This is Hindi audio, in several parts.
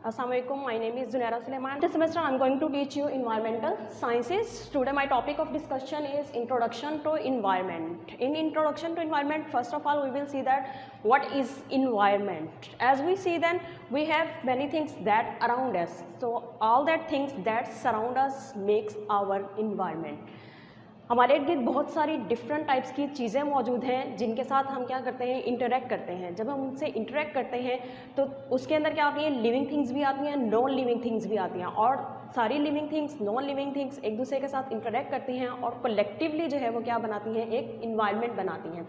Assalamualaikum. My name is Zunaira Suleiman. This semester I am going to teach you environmental sciences. Today my topic of discussion is introduction to environment. In introduction to environment, first of all we will see that what is environment. As we see, then we have many things that around us. So all that things that surround us makes our environment. हमारे इर्द गिर्द बहुत सारी डिफरेंट टाइप्स की चीज़ें मौजूद हैं जिनके साथ हम क्या करते हैं, इंटरेक्ट करते हैं. जब हम उनसे इंटरेक्ट करते हैं तो उसके अंदर क्या आती है, लिविंग थिंग्स भी आती हैं, नॉन लिविंग थिंग्स भी आती हैं. और सारी living things, non living things एक दूसरे के साथ इंटरेक्ट करती हैं और कलेक्टिवली जो है वो क्या बनाती हैं, एक इन्वायरमेंट बनाती हैं.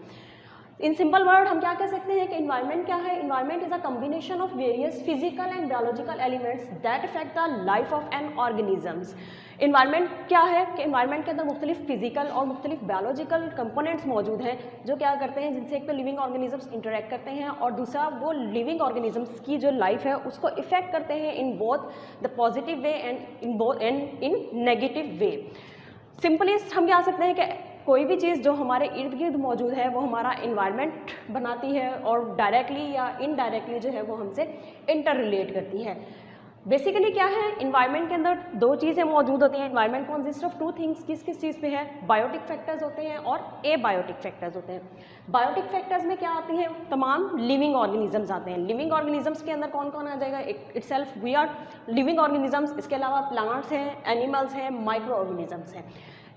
इन सिंपल वर्ड हम क्या कह सकते हैं कि इन्वायरमेंट क्या है. Environment is a combination of various physical and biological elements that effect the life of N organisms. Environment क्या है कि इन्वायरमेंट के अंदर मुख्तलिफ फिजिकल और मुख्तलिफ बायोलॉजिकल कंपोनेंट्स मौजूद हैं जो क्या करते हैं, जिनसे एक तो लिविंग ऑर्गेनिजम्स इंटरेक्ट करते हैं और दूसरा वो लिविंग ऑर्गेनिजम्स की जो लाइफ है उसको इफेक्ट करते हैं in both the positive way and in negative way. Simply हम क्या सकते हैं कि कोई भी चीज़ जो हमारे इर्द गिर्द मौजूद है वो हमारा इन्वायरमेंट बनाती है और डायरेक्टली या इनडायरेक्टली जो है वो हमसे इंटर रिलेट करती है. बेसिकली क्या है, इन्वायरमेंट के अंदर दो चीज़ें मौजूद होती हैं. Environment consist of two things. किस किस चीज़ पे है, बायोटिक फैक्टर्स होते हैं और एबायोटिक फैक्टर्स होते हैं. बायोटिक फैक्टर्स में क्या आती हैं, तमाम लिविंग ऑर्गेनिजम्स आते हैं. लिविंग ऑर्गेनिजम्स के अंदर कौन कौन आ जाएगा, itself we are living organisms. इसके अलावा प्लांट्स हैं, एनिमल्स हैं, माइक्रो ऑर्गेनिजम्स हैं.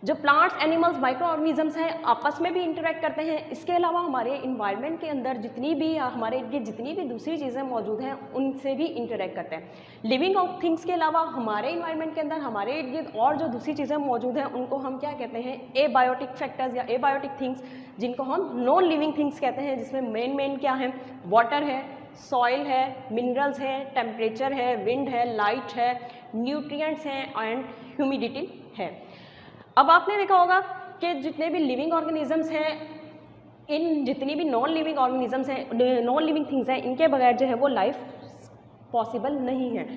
जो प्लांट्स, एनिमल्स, माइक्रो ऑर्गेनिजम्स हैं आपस में भी इंटरेक्ट करते हैं. इसके अलावा हमारे इन्वायरमेंट के अंदर जितनी भी हमारे इर्द जितनी भी दूसरी चीज़ें मौजूद हैं उनसे भी इंटरेक्ट करते हैं. लिविंग थिंग्स के अलावा हमारे इन्वायरमेंट के अंदर हमारे इर्द गिर्द और जो दूसरी चीज़ें मौजूद हैं उनको हम क्या कहते हैं, एबायोटिक फैक्टर्स या एबायोटिक थिंग्स, जिनको हम नॉन लिविंग थिंग्स कहते हैं. जिसमें मेन क्या है, वाटर है, सॉइल है, मिनरल्स हैं, टेम्परेचर है, विंड है, लाइट है, न्यूट्रिएंट्स हैं एंड ह्यूमिडिटी है. अब आपने देखा होगा कि जितने भी लिविंग ऑर्गेनिजम्स हैं, इन जितनी भी नॉन लिविंग ऑर्गेनिजम्स हैं, नॉन लिविंग थिंग्स हैं, इनके बगैर जो है वो लाइफ पॉसिबल नहीं है.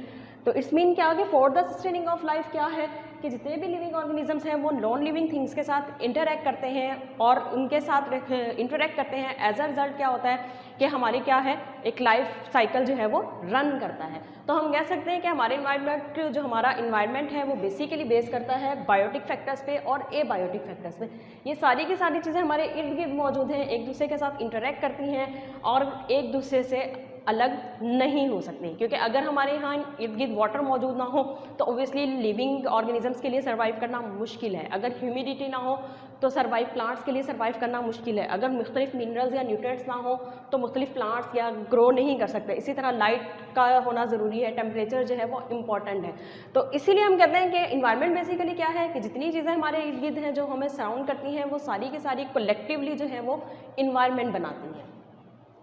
तो इट्स मीन क्या कि for the sustaining of life क्या है कि जितने भी लिविंग ऑर्गेनिजम्स हैं वो नॉन लिविंग थिंग्स के साथ इंटरेक्ट करते हैं और उनके साथ इंटरेक्ट करते हैं. एज अ रिजल्ट क्या होता है कि हमारी क्या है, एक लाइफ साइकिल जो है वो रन करता है. तो हम कह सकते हैं कि हमारे इन्वायरमेंट, जो हमारा इन्वायरमेंट है वो बेसिकली बेस करता है बायोटिक फैक्टर्स पे और एबायोटिक फैक्टर्स पे. ये सारी की सारी चीज़ें हमारे इर्द गिर्द मौजूद हैं, एक दूसरे के साथ इंटरेक्ट करती हैं और एक दूसरे से अलग नहीं हो सकती. क्योंकि अगर हमारे यहाँ इर्द गिर्द वाटर मौजूद ना हो तो ओबियसली लिविंग ऑर्गेनिजम्स के लिए सर्वाइव करना मुश्किल है. अगर ह्यूमिडिटी ना हो तो सर्वाइव प्लांट्स के लिए सर्वाइव करना मुश्किल है. अगर मुख्तलिफ मिनरल्स या न्यूट्रिएंट्स ना हो तो मुख्तलिफ प्लांट्स या ग्रो नहीं कर सकते. इसी तरह लाइट का होना ज़रूरी है, टेम्परेचर जो है वो इम्पॉर्टेंट है. तो इसीलिए हम कहते हैं कि इन्वायरमेंट बेसिकली क्या है कि जितनी चीज़ें हमारे इर्द गिर्द हैं जो हमें सराउंड करती हैं वो सारी की सारी कलेक्टिवली जो है वो इन्वायरमेंट बनाती हैं.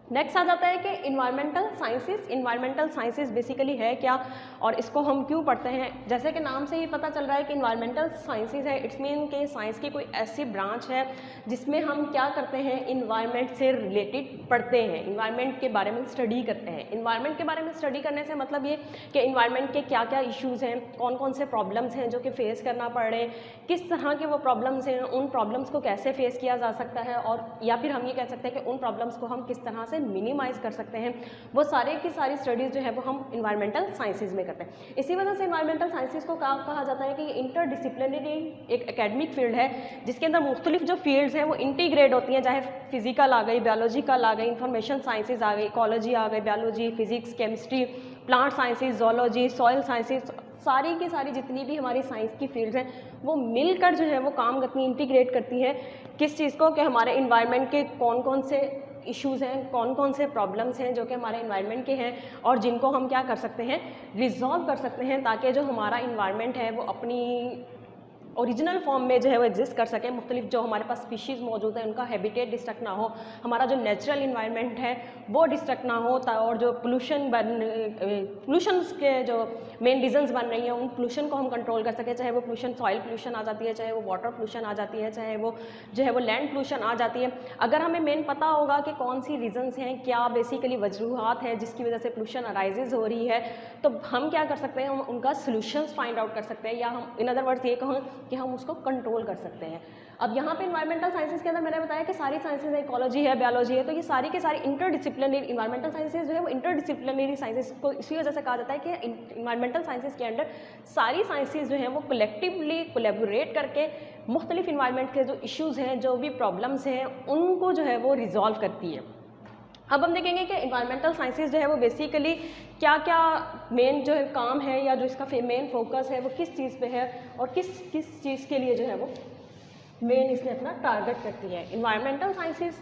नेक्स्ट आ जाता है कि environmental sciences. Environmental sciences basically है क्या और इसको हम क्यों पढ़ते हैं. जैसे कि नाम से ही पता चल रहा है कि इन्वायरमेंटल साइंसेस है, इट्स मीन के साइंस की कोई ऐसी ब्रांच है जिसमें हम क्या करते हैं, इन्वायरमेंट से रिलेटेड पढ़ते हैं, इन्वायरमेंट के बारे में स्टडी करते हैं. इन्वायरमेंट के बारे में स्टडी करने से मतलब ये कि इन्वायरमेंट के क्या क्या इशूज़ हैं, कौन कौन से प्रॉब्लम्स हैं जो कि फेस करना पड़ रहे हैं, किस तरह के वो प्रॉब्लम्स हैं, उन प्रॉब्लम्स को कैसे फेस किया जा सकता है और या फिर हम ये कह सकते हैं कि उन प्रॉब्लम्स को हम किस तरह से मिनिमाइज कर सकते हैं. वो सारे की सारी स्टडीज़ जो है वो हम इन्वायरमेंटल साइंसेज में करते हैं. इसी वजह से इन्वायरमेंटल साइंसेज को कहा जाता है कि ये इंटरडिसिप्लिनरी एक एकेडमिक फील्ड है जिसके अंदर मुख्तलिफ जो फील्ड्स हैं वो इंटीग्रेट होती हैं. चाहे फिजिकल आ गई, बायोलॉजिकल आ गई, इंफॉर्मेशन साइंसेज आ गई, इकोलॉजी आ गई, biology, physics, chemistry, plant sciences, zoology, soil sciences, सारी की सारी जितनी भी हमारी साइंस की फील्ड्स हैं वो मिलकर जो है वो काम करती हैं, इंटीग्रेट करती हैं किस चीज़ को, कि हमारे इन्वायरमेंट के कौन कौन से इश्यूज़ हैं, कौन कौन से प्रॉब्लम्स हैं जो कि हमारे इन्वायरमेंट के हैं और जिनको हम क्या कर सकते हैं, रिजॉल्व कर सकते हैं ताकि जो हमारा इन्वायरमेंट है वो अपनी ओरिजिनल फॉर्म में जो है वो एग्जिस्ट कर सके. मुख्तलिफ जो हमारे पास स्पीशीज़ मौजूद है उनका हैबिटेट डिस्ट्रक्ट ना हो, हमारा जो नेचुरल इन्वायरमेंट है वो डिस्ट्रक्ट ना हो और जो पोल्यूशन के जो मेन रीजंस बन रही हैं उन पोल्यूशन को हम कंट्रोल कर सकें. चाहे वो पोल्यूशन सॉइल पोल्यूशन आ जाती है, चाहे वो वाटर पोल्यूशन आ जाती है, चाहे वो जो है वो लैंड पोल्यूशन आ जाती है. अगर हमें मेन पता होगा कि कौन सी रीजंस हैं, क्या बेसिकली वजूहात हैं जिसकी वजह से पोल्यूशन अराइजेज हो रही है, तो हम क्या कर सकते हैं, हम उनका सोल्यूशंस फाइंड आउट कर सकते हैं. या हम इन अदर वर्ड्स ये कहूँ कि हम उसको कंट्रोल कर सकते हैं। अब यहाँ पे इन्वायरमेंटल साइंसेज के अंदर मैंने बताया कि सारी साइंसेज है, इकोलॉजी है, बायोलॉजी है, तो ये सारी के सारी इंटरडिसिप्लिनरी इन्वायरमेंटल साइंसेज जो है वो इंटरडिसिप्लिनरी साइंसेज को इसी वजह से कहा जाता है कि इन्वायरमेंटल साइंसेज के अंडर सारी साइंसेज जो हैं वो कलेक्टिवली कोलेबोरेट करके मुख्तलिफ इन्वायरमेंट के जो इश्यूज़ हैं, जो भी प्रॉब्लम्स हैं, उनको जो है वो रिजॉल्व करती है। अब हम देखेंगे कि इन्वायरमेंटल साइंसेज जो है वो बेसिकली क्या क्या मेन जो है काम है या जो इसका मेन फोकस है वो किस चीज़ पे है और किस किस चीज़ के लिए जो है वो मेन इसने अपना टारगेट करती है। इन्वायरमेंटल साइंसेज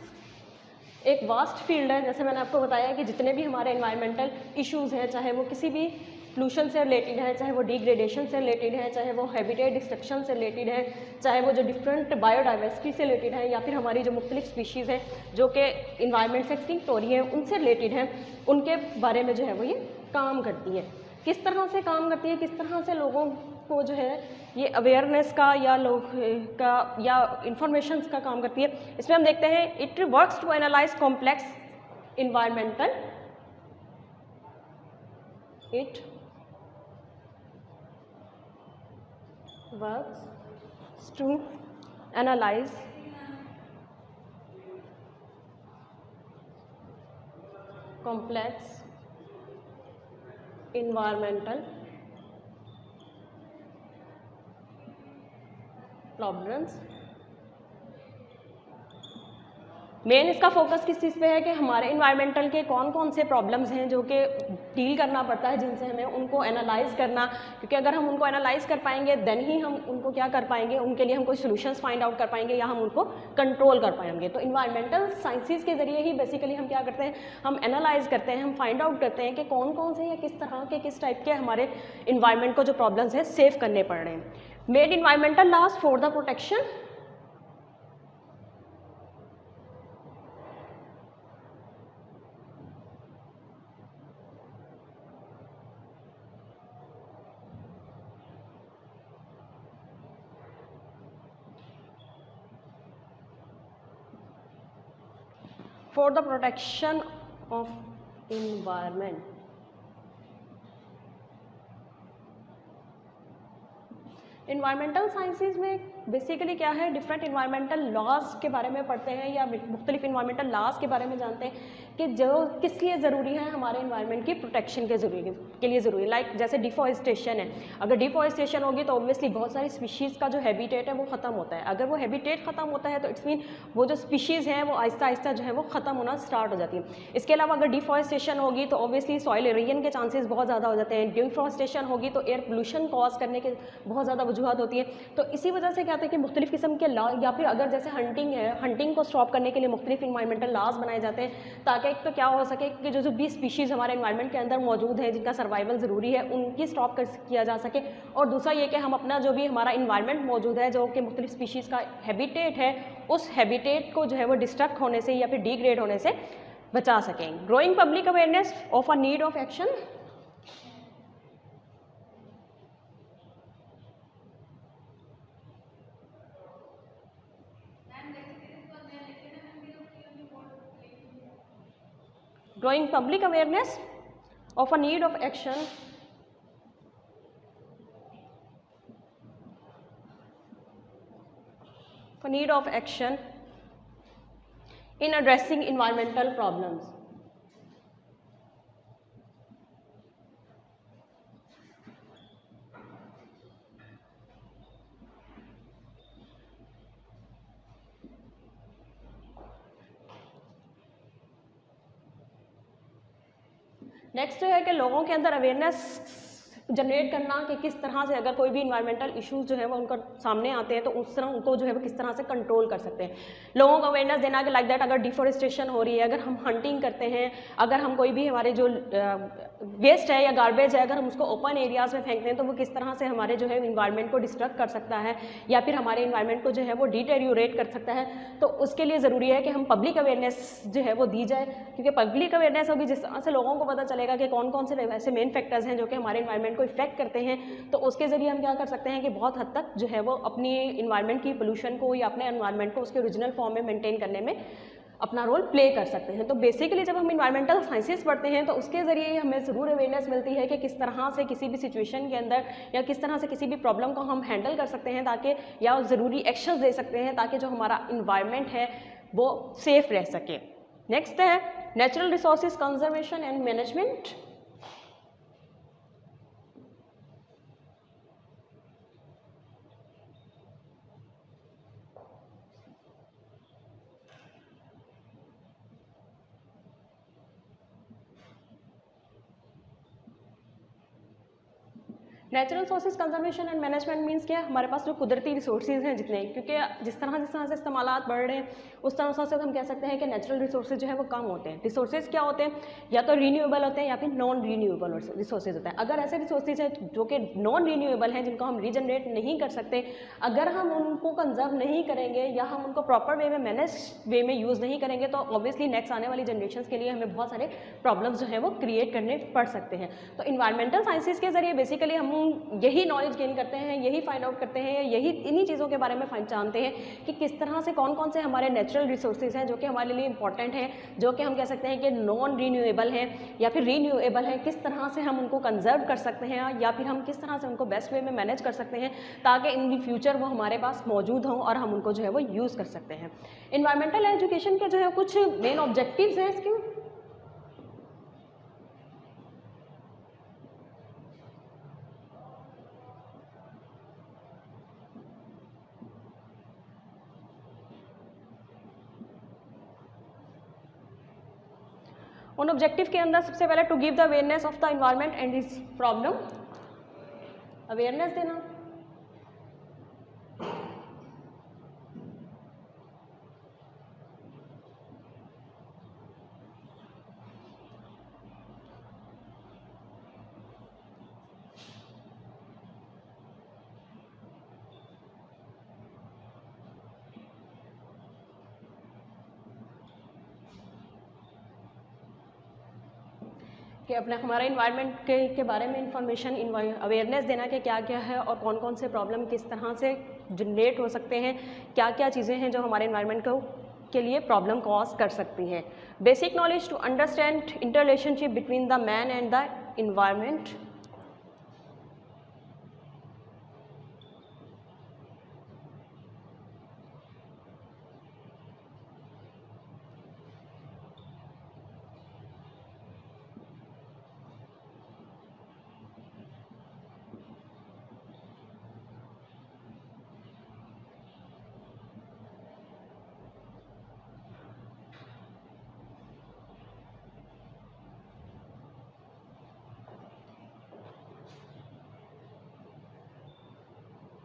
एक वास्ट फील्ड है, जैसे मैंने आपको बताया कि जितने भी हमारे इन्वायरमेंटल इश्यूज़ हैं, चाहे वो किसी भी पोल्यूशन से रिलेटेड है, चाहे वो डिग्रेडेशन से रिलेटेड है, चाहे वो हैबिटेट डिस्ट्रक्शन से रिलेटेड है, चाहे वो जो डिफरेंट बायोडाइवर्सिटी से रिलेटेड है, या फिर हमारी जो मुख्तलिफ स्पीशीज़ हैं जो कि इन्वायरमेंट से एक्सटिंक्ट हो रही हैं उनसे रिलेटेड हैं, उनके बारे में जो है वो ये काम करती है। किस तरह से काम करती है, किस तरह से लोगों को जो है ये अवेयरनेस का या लोग का या इंफॉर्मेशन का काम करती है, इसमें हम देखते हैं it works to analyze complex environmental, इट works to analyze complex environmental problems। Main इसका फोकस किस चीज़ पे है कि हमारे इन्वायरमेंटल के कौन कौन से प्रॉब्लम्स हैं जो कि डील करना पड़ता है, जिनसे हमें उनको एनालाइज करना, क्योंकि अगर हम उनको एनालाइज कर पाएंगे देन ही हम उनको क्या कर पाएंगे, उनके लिए हम कोई सॉल्यूशंस फाइंड आउट कर पाएंगे या हम उनको कंट्रोल कर पाएंगे। तो इन्वायरमेंटल साइंसेज के जरिए ही बेसिकली हम क्या करते हैं, हम एनालाइज करते हैं, हम फाइंड आउट करते हैं कि कौन कौन से या किस तरह के किस टाइप के हमारे इन्वायरमेंट को जो प्रॉब्लम्स हैं सेव करने पड़ रहे हैं। Made environmental laws for the protection for the protection of environment। Environmental sciences में बेसिकली क्या है, डिफरेंट इन्वायरमेंटल लॉज के बारे में पढ़ते हैं या मुख्तलिफ इन्वायरमेंटल लॉज के बारे में जानते हैं कि जो किस लिए ज़रूरी है, हमारे इन्वायरमेंट की प्रोटेक्शन के लिए ज़रूरी है। लाइक जैसे डिफॉरेस्टेशन है, अगर डिफॉरेस्टेशन होगी तो ऑब्वियसली बहुत सारी स्पीशीज़ का जो हैबिटेट है वो ख़त्म होता है। अगर वो हैबिटेट ख़त्म होता है तो इट्स मीन वो जो स्पीशीज़ हैं वो आहिस्ता आहिस्ता जो है वो ख़त्म होना स्टार्ट हो जाती है। इसके अलावा अगर डिफॉरेस्टेशन होगी तो ऑब्वियसली सॉइल एरोजन के चांसेस बहुत ज़्यादा हो जाते हैं। डिफॉरेस्टेशन होगी तो एयर पोल्यूशन कॉज करने के बहुत ज़्यादा वजूहत होती है। तो इसी वजह से क्या होता है कि मुख्तलिफ किस्म के लॉ, या फिर अगर जैसे हंटिंग है, हंटिंग को स्टॉप करने के लिए मुख्तलिफ इन्वायरमेंटल लॉज बनाए जाते हैं ताकि एक तो क्या हो सके कि जो भी स्पीशीज़ हमारे इन्वायरमेंट के अंदर मौजूद है जिनका सर्वाइवल ज़रूरी है उनकी स्टॉप किया जा सके, और दूसरा ये कि हम अपना जो भी हमारा इन्वायरमेंट मौजूद है जो कि मुख्तलिफ स्पीशीज़ का हैबिटेट है उस हैबिटेट को जो है वो डिस्ट्रक्ट होने से या फिर डिग्रेड होने से बचा सकें। Growing public awareness of a need of action, growing public awareness of a need of action in addressing environmental problems। Next है कि लोगों के अंदर अवेयरनेस जनरेट करना कि किस तरह से अगर कोई भी इन्वायरमेंटल इश्यूज जो है वो उनका सामने आते हैं तो उस तरह उनको जो है वो किस तरह से कंट्रोल कर सकते हैं। लोगों को अवेयरनेस देना कि लाइक दैट अगर डिफॉरेस्टेशन हो रही है, अगर हम हंटिंग करते हैं, अगर हम कोई भी हमारे जो वेस्ट है या गार्बेज है अगर हम उसको ओपन एरियाज़ में फेंकते हैं तो वो किस तरह से हमारे जो है इन्वायरमेंट को डिस्ट्रक्ट कर सकता है या फिर हमारे इन्वायरमेंट को जो है वो डिटेरियोरेट कर सकता है। तो उसके लिए ज़रूरी है कि हम पब्लिक अवेयरनेस जो है वो दी जाए, क्योंकि पब्लिक अवेयरनेस होगी जिस तरह से लोगों को पता चलेगा कि कौन कौन से ऐसे मेन फैक्टर्स हैं जो कि हमारे इन्वायरमेंट को इफेक्ट करते हैं, तो उसके ज़रिए हम क्या कर सकते हैं कि बहुत हद तक जो है वो अपनी इन्वायरमेंट की पोल्यूशन को या अपने इन्वायरमेंट को उसके ओरिजिनल फॉर्म में मेंटेन करने में अपना रोल प्ले कर सकते हैं। तो बेसिकली जब हम इन्वायरमेंटल साइंसेस पढ़ते हैं तो उसके ज़रिए हमें ज़रूर अवेयरनेस मिलती है कि किस तरह से किसी भी सिचुएशन के अंदर या किस तरह से किसी भी प्रॉब्लम को हम हैंडल कर सकते हैं ताकि, या ज़रूरी एक्शंस दे सकते हैं ताकि जो हमारा इन्वायरमेंट है वो सेफ रह सके। नेक्स्ट है natural resources conservation and management. Natural sources conservation and management means क्या, हमारे पास जो कुदरती रिसोर्सेज हैं जितने, क्योंकि जिस तरह से इस्तेमालात बढ़ रहे हैं उस तरह से हम कह सकते हैं कि नेचुरल रिसोर्सेज जो है वो कम होते हैं। रिसोर्सेज क्या होते हैं, या तो रीन्यूएबल होते हैं या फिर नॉन रीन्यूएबल रिसोर्सेज होते हैं। अगर ऐसे रिसोर्सेज हैं जो कि नॉन रीन्यूएबल हैं, जिनको हम रीजनरेट नहीं कर सकते, अगर हम उनको कंजर्व नहीं करेंगे या हम उनको प्रॉपर वे में मैनेज वे में यूज़ नहीं करेंगे तो ऑब्वियसली नेक्स्ट आने वाली जनरेशन के लिए हमें बहुत सारे प्रॉब्लम्स जो है वो क्रिएट करने पड़ सकते हैं। तो इन्वायरमेंटल साइंसेज के जरिए बेसिकली हम यही नॉलेज गेन करते हैं, यही फाइंड आउट करते हैं, यही इन्हीं चीज़ों के बारे में जानते हैं कि किस तरह से कौन कौन से हमारे नेचुरल रिसोर्सेज हैं जो कि हमारे लिए इंपॉर्टेंट हैं, जो कि हम कह सकते हैं कि नॉन रीन्यूएबल हैं या फिर रीन्यूएबल हैं, किस तरह से हम उनको कंजर्व कर सकते हैं या फिर हम किस तरह से उनको बेस्ट वे में मैनेज कर सकते हैं ताकि इन द फ्यूचर वो हमारे पास मौजूद हों और हम उनको जो है वो यूज़ कर सकते हैं। इन्वायरमेंटल एजुकेशन के जो है कुछ मेन ऑब्जेक्टिव्स हैं इसके। उन ऑब्जेक्टिव के अंदर सबसे पहले to give the awareness of the environment and its problem, awareness देना। कि अपने हमारे इन्वायरमेंट के बारे में इंफॉर्मेशन, अवेयरनेस देना कि क्या क्या है और कौन कौन से प्रॉब्लम किस तरह से जनरेट हो सकते हैं, क्या क्या चीज़ें हैं जो हमारे इन्वायरमेंट को के लिए प्रॉब्लम कॉज कर सकती हैं। Basic knowledge to understand inter relationship between the man and the environment.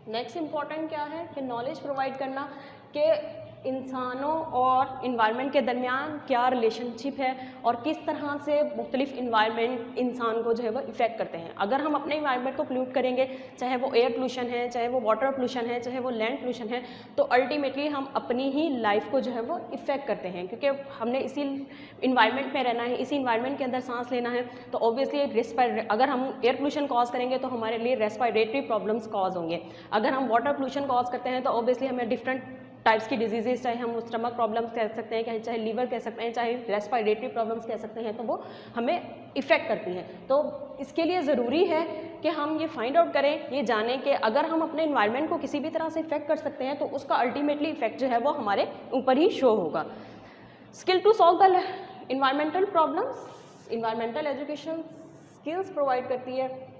Next important क्या है कि नॉलेज प्रोवाइड करना कि इंसानों और इन्वायरमेंट के दरमियान क्या रिलेशनशिप है और किस तरह से मुख्तलिफ इन्वायरमेंट इंसान को जो है वो इफ़ेक्ट करते हैं। अगर हम अपने इन्वायरमेंट को पोल्यूट करेंगे, चाहे वो एयर पोल्यूशन है, चाहे वो वाटर पोल्यूशन है, चाहे वो लैंड पोल्यूशन है, तो अल्टीमेटली हम अपनी ही लाइफ को जो है वो इफ़ेक्ट करते हैं, क्योंकि हमने इसी इन्वायरमेंट में रहना है, इसी इन्वायरमेंट के अंदर सांस लेना है। तो ऑब्वियसली अगर हम एयर पोल्यूशन कॉज करेंगे तो हमारे लिए रेस्पिरेटरी प्रॉब्लम्स कॉज होंगे। अगर हम वाटर पोल्यूशन कॉज करते हैं तो ऑब्वियसली हमें डिफरेंट टाइप्स की डिजीजेस, चाहे हम स्टमक प्रॉब्लम्स कह सकते हैं, चाहे लीवर कह सकते हैं, चाहे रेस्पिरेटरी प्रॉब्लम्स कह सकते हैं, तो वो हमें इफ़ेक्ट करती हैं। तो इसके लिए ज़रूरी है कि हम ये फाइंड आउट करें, ये जानें कि अगर हम अपने इन्वायरमेंट को किसी भी तरह से इफ़ेक्ट कर सकते हैं तो उसका अल्टीमेटली इफेक्ट जो है वो हमारे ऊपर ही शो होगा। Skill to solve the environmental problems, environmental education skills provide करती है।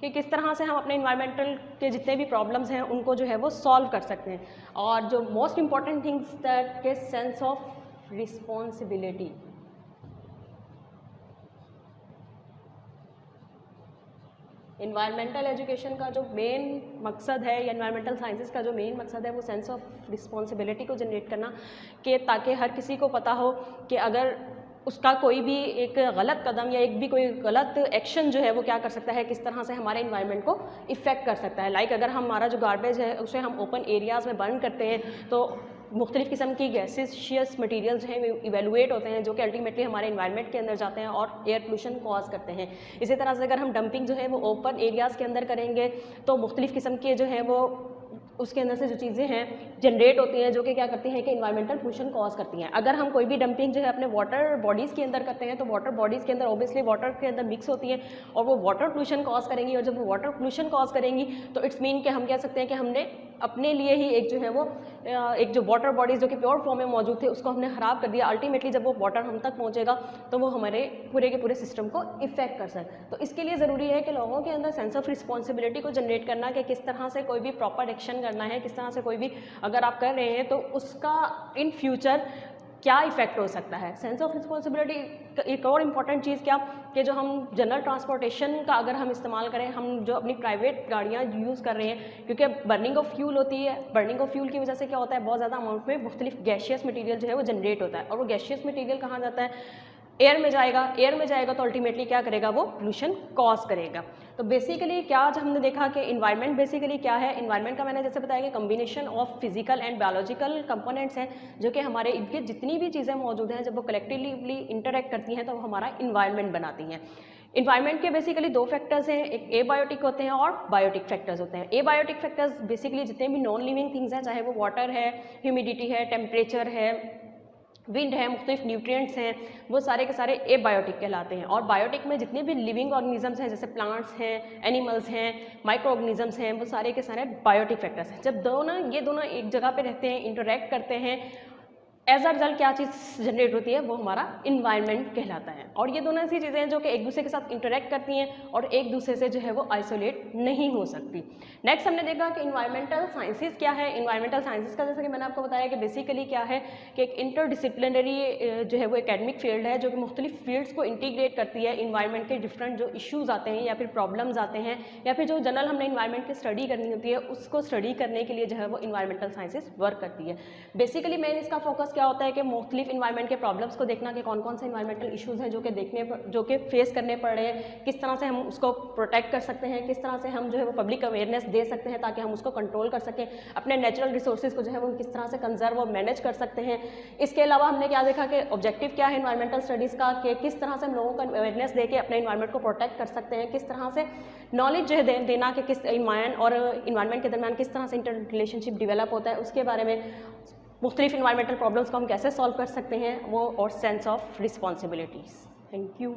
कि किस तरह से हम अपने इन्वायरमेंटल के जितने भी प्रॉब्लम्स हैं उनको जो है वो सॉल्व कर सकते हैं। और जो मोस्ट इम्पॉर्टेंट थिंग्स दैट के sense of responsibility, environmental education का जो मेन मकसद है या इन्वायरमेंटल साइंसेस का जो मेन मकसद है वो सेंस ऑफ रिस्पॉन्सिबिलिटी को जनरेट करना, कि ताकि हर किसी को पता हो कि अगर उसका कोई भी एक गलत कदम या एक भी कोई गलत एक्शन जो है वो क्या कर सकता है, किस तरह से हमारे इन्वायरमेंट को इफ़ेक्ट कर सकता है। लाइक अगर हमारा जो गार्बेज है उसे हम ओपन एरियाज़ में बर्न करते हैं तो मुख्तलिफ़ किस्म की गैसेशियस मटीरियल जो हैं इवेलुएट होते हैं, जो कि अल्टीमेटली हमारे इन्वायरमेंट के अंदर जाते हैं और एयर पोल्यूशन कॉज करते हैं। इसी तरह से अगर हम डंपिंग जो है वो ओपन एरियाज़ के अंदर करेंगे तो मुख्तलिफ़ किस्म के जो हैं वो उसके अंदर से जो चीज़ें हैं जनरेट होती हैं, जो कि क्या करती हैं कि इन्वायरमेंटल पोल्यूशन कॉज करती हैं। अगर हम कोई भी डंपिंग जो है अपने वाटर बॉडीज़ के अंदर करते हैं तो वाटर बॉडीज़ के अंदर ऑब्वियसली वाटर के अंदर मिक्स होती हैं और वो वाटर पोल्यूशन कॉज करेंगी, और जब वो वाटर पोल्यूशन कॉज करेंगी तो इट्स मीन कि हम कह सकते हैं कि हमने अपने लिए ही एक जो है वो एक जो वाटर बॉडीज़ जो कि प्योर फॉर्म में मौजूद थे उसको हमने ख़राब कर दिया। अल्टीमेटली जब वो वाटर हम तक पहुँचेगा तो वो हमारे पूरे के पूरे सिस्टम को इफ़ेक्ट कर सके। तो इसके लिए ज़रूरी है कि लोगों के अंदर सेंस ऑफ रिस्पॉन्सिबिलिटी को जनरेट करना, कि किस तरह से कोई भी प्रॉपर एक्शन करना है, किस तरह से कोई भी अगर आप कर रहे हैं तो उसका इन फ्यूचर क्या इफेक्ट हो सकता है। सेंस ऑफ रिस्पॉन्सिबिलिटी एक और इम्पॉर्टेंट चीज़ क्या कि जो हम जनरल ट्रांसपोर्टेशन का अगर हम इस्तेमाल करें, हम जो अपनी प्राइवेट गाड़ियाँ यूज़ कर रहे हैं, क्योंकि बर्निंग ऑफ फ्यूल होती है, बर्निंग ऑफ फ्यूल की वजह से क्या होता है, बहुत ज़्यादा अमाउंट में मुख्तलिफ गैशियस मटीरियल जो है वो जनरेट होता है, और वो गैशियस मटीरियल कहाँ जाता है, एयर में जाएगा। एयर में जाएगा तो अल्टीमेटली क्या करेगा, वो पोल्यूशन कॉज करेगा। तो बेसिकली क्या आज हमने देखा कि इन्वायरमेंट बेसिकली क्या है। इन्वायरमेंट का मैंने जैसे बताया कि combination of physical and biological components हैं, जो कि हमारे इनके जितनी भी चीज़ें मौजूद हैं जब वो कलेक्टिवली इंटरेक्ट करती हैं तो वो हमारा इन्वायरमेंट बनाती हैं। इन्वायरमेंट के बेसिकली दो फैक्टर्स हैं, एक एबायोटिक होते हैं और बायोटिक फैक्टर्स होते हैं। एबायोटिक फैक्टर्स बेसिकली जितने भी नॉन लिविंग थिंग्स हैं, चाहे वो वाटर है, ह्यूमिडिटी है, टेम्परेचर है, विंड है, मुख्तलिफ न्यूट्रिएंट्स हैं, वो सारे के सारे एबायोटिक कहलाते हैं। और बायोटिक में जितने भी लिविंग ऑर्गेनिजम्स हैं, जैसे प्लांट्स हैं, एनिमल्स हैं, माइक्रो ऑर्गेनिजम्स हैं, वो सारे के सारे बायोटिक फैक्टर्स हैं। जब ये दोनों एक जगह पे रहते हैं, इंटरेक्ट करते हैं, एज अ रिजल्ट क्या चीज़ जनरेट होती है, वो हमारा इन्वायरमेंट कहलाता है। और ये दोनों ऐसी चीज़ें हैं जो कि एक दूसरे के साथ इंटरेक्ट करती हैं और एक दूसरे से जो है वो आइसोलेट नहीं हो सकती। नेक्स्ट हमने देखा कि इन्वायरमेंटल साइंसेस क्या है। इन्वायरमेंटल साइंसेस का जैसे कि मैंने आपको बताया कि बेसिकली क्या है कि एक इंटरडिसिप्लिनरी जो है वो एकेडमिक फील्ड है, जो कि मुख्तलिफ फील्ड्स को इंटीग्रेट करती है। इन्वायरमेंट के डिफरेंट जो इशूज़ आते हैं या फिर प्रॉब्लम्स आते हैं या फिर जो जनरल हमने इन्वायरमेंट की स्टडी करनी होती है, उसको स्टडी करने के लिए जो है वो इन्वायरमेंटल साइंसेस वर्क करती है। बेसिकली मेन इसका फोकस क्या होता है कि मुख्तलिफ इन्वायरमेंट के प्रॉब्लम्स को देखना कि कौन कौन से इन्वायरमेंटल इश्यूज़ हैं जो कि फेस करने पड़ रहे हैं, किस तरह से हम उसको प्रोटेक्ट कर सकते हैं, किस तरह से हम जो है वो पब्लिक अवेयरनेस दे सकते हैं ताकि हम उसको कंट्रोल कर सकें, अपने नेचुरल रिसोर्सेज को जो है वो किस तरह से कंजर्व और मैनेज कर सकते हैं। इसके अलावा हमने क्या देखा कि ऑब्जेक्टिव क्या है इन्वायरमेंटल स्टडीज़ का, कि किस तरह से हम लोगों को अवेयरनेस दे के अपने इन्वायरमेंट को प्रोटेक्ट कर सकते हैं, किस तरह से नॉलेज जो है देना कि किस इन्वायरमेंट के दरमियान किस तरह से इंटर रिलेशनशिप डिवेलप होता है, उसके बारे में मुख्तलिफ इन्वायरमेंटल प्रॉब्लम्स को हम कैसे सॉल्व कर सकते हैं वो, और sense of responsibilities. Thank you.